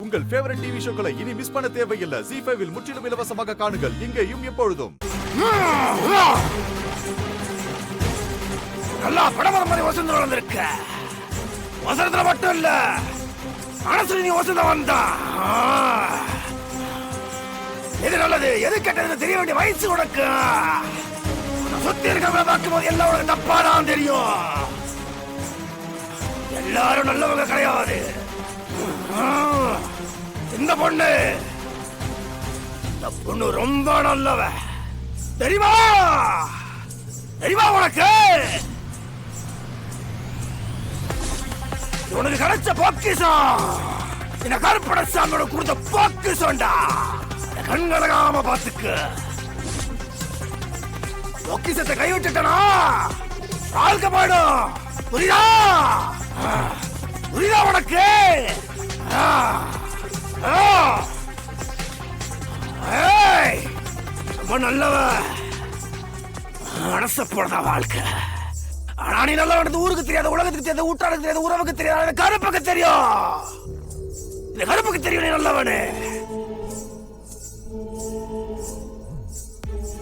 உங்கள் favourite TV ஷோக்களை இனி miss பண்ண தேவையில்லை. ZEE5 இல் முற்றிலும் இலவசமாக காணுங்கள். இங்கேயும் எப்பொழுதும். நல்லா படமரம் மாதிரி வசந்தம் வந்திருக்க. வசந்தத்துல மட்டும் இல்ல, மனசுல நீ வசந்தம் வந்தா. எது நல்லது எது கெட்டது தெரிய வேண்டிய வயசு உனக்கு. சுத்தி இருக்கிறவங்க பார்க்கும் போது எல்லாம் உனக்கு தப்பாதான் தெரியும். எல்லாரும் நல்லவங்க கிடையாது. இந்த பொண்ணு ரொம்ப நல்லவ. தெரியுமா தெரியுமா உனக்கு? உனக்கு கிடைச்ச பொக்கிஷம் இந்த கருப்பட சாமியோட கொடுத்த பொக்கிஷம்டா. கண்கலகாம பாத்துக்கு. பொக்கிஷத்தை கைவிட்டுட்டனா வாழ்க்கை போயிடும். புரியுதா புரியுதா உனக்கு? ரொம்ப நல்லவ. மனச போறதா வாழ்க்கை. ஆனா நீ நல்லவன் ஊருக்கு தெரியாது, உலகத்துக்கு தெரியாது, ஊட்டாளுக்கு தெரியாது, உறவுக்கு தெரியாது. கருப்புக்கு தெரியும். இந்த கருப்புக்கு தெரியும் நீ நல்லவனு.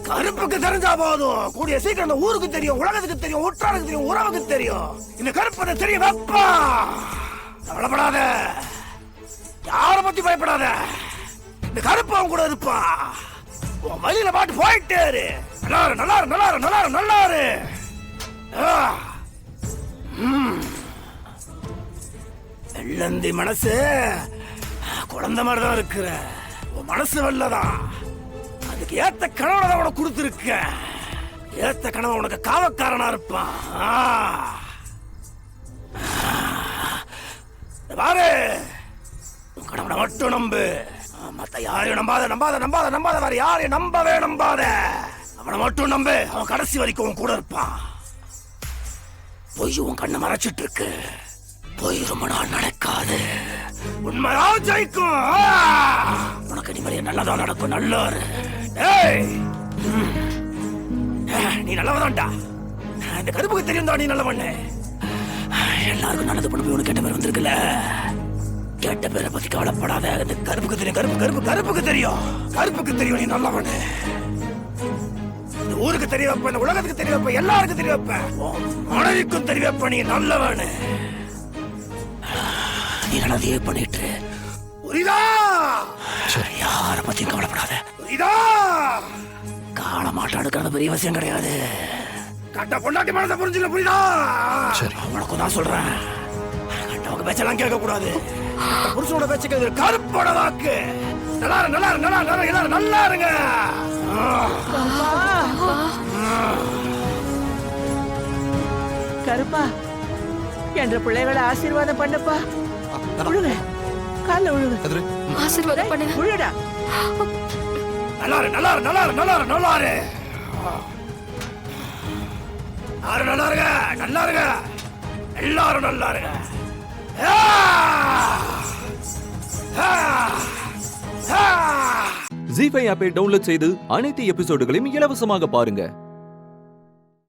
கருப்புக்கு தெரிஞ்சா போதும். கூடிய சீக்கிரம் இந்த ஊருக்கு தெரியும், உலகத்துக்கு தெரியும், ஊட்டாளுக்கு தெரியும், உறவுக்கு தெரியும். இந்த கருப்பை தெரிய வைப்பா. கவலைப்படாத, யார பத்தி பயப்படாத. இந்த கருப்பு அவன் கூட இருப்பா. உன் வழியில பாட்டு போயிட்டே இரு. நல்லாரு நல்லாரு நல்லாரு நல்லாரு நல்லாரு. வெள்ளந்தி மனசு குழந்தை மாதிரிதான் இருக்கிற. உன் மனசு வெள்ளதான். அதுக்கு ஏத்த கனவை உனக்கு கொடுத்துருக்க. ஏத்த கனவை உனக்கு காவக்காரனா இருப்பான். பாரு, உன் கணவனை மட்டும் நம்பு. மத்த யாரையும் நம்பாத நம்பாத நம்பாத நம்பாத. வேற யாரையும் நம்பவே நம்பாத. அவனை மட்டும் நம்பு. அவன் கடைசி வரைக்கும் உன் கூட இருப்பான். பொய் உன் கண்ணை மறைச்சிட்டு இருக்கு. பொய் ரொம்ப நாள் நடக்காது. உண்மைதான் ஜெயிக்கும். உனக்கு நிம்மதியா நல்லதான் நடக்கும். நல்லோரு நீ நல்லவதான்டா. இந்த கருப்புக்கு தெரியும் தான் நீ நல்லவண்ணு. எல்லாருக்கும் நல்லது பண்ண உனக்கு கெட்ட பேர் வந்திருக்குல்ல. கெட்ட பேரை பத்தி கவலைப்படாத. இந்த கருப்புக்கு தெரியும். கருப்பு கருப்பு கருப்புக்கு தெரியும். கருப்புக்கு தெரியும் நீ நல்லவண்ணு. இந்த ஊருக்கு தெரிய வைப்ப, இந்த உலகத்துக்கு தெரிய வைப்ப, எல்லாருக்கும் தெரிய வைப்ப, மனைவிக்கும் தெரிய வைப்ப நீ நல்லவண்ணு. நீ நல்லதையே பண்ணிட்டு புரியுதா? யார பத்தியும் கவலைப்படாத. புரியுதா? கால மாட்டம் எடுக்கிறது பெரிய விஷயம் கிடையாது. கட்ட பொண்டாட்டி மனசை புரிஞ்சுக்க. புரியுதா? உனக்கு நான் சொல்றேன். கட்டவங்க பேச்செல்லாம் கேட்க கூடாது. புருஷனோட பேச்சு கேட்க. கருப்போட வாக்கு. நல்லா நல்லா நல்லா நல்லா எல்லாரும் நல்லா இருங்க. கருப்பா என்ற பிள்ளைகளை ஆசீர்வாதம் பண்ணப்பா. உழுங்க, கால உழுங்க. ஆசீர்வாதம் பண்ணு. உழுடா. நல்லாரு நல்லாரு நல்லாரு நல்லாரு நல்லாரு. யாரும் நல்லா இருங்க. நல்லா இருங்க. எல்லாரும் நல்லா இருங்க. ZEE5 ஆப்பை டவுன்லோட் செய்து அனைத்து எபிசோடுகளையும் இலவசமாக பாருங்க.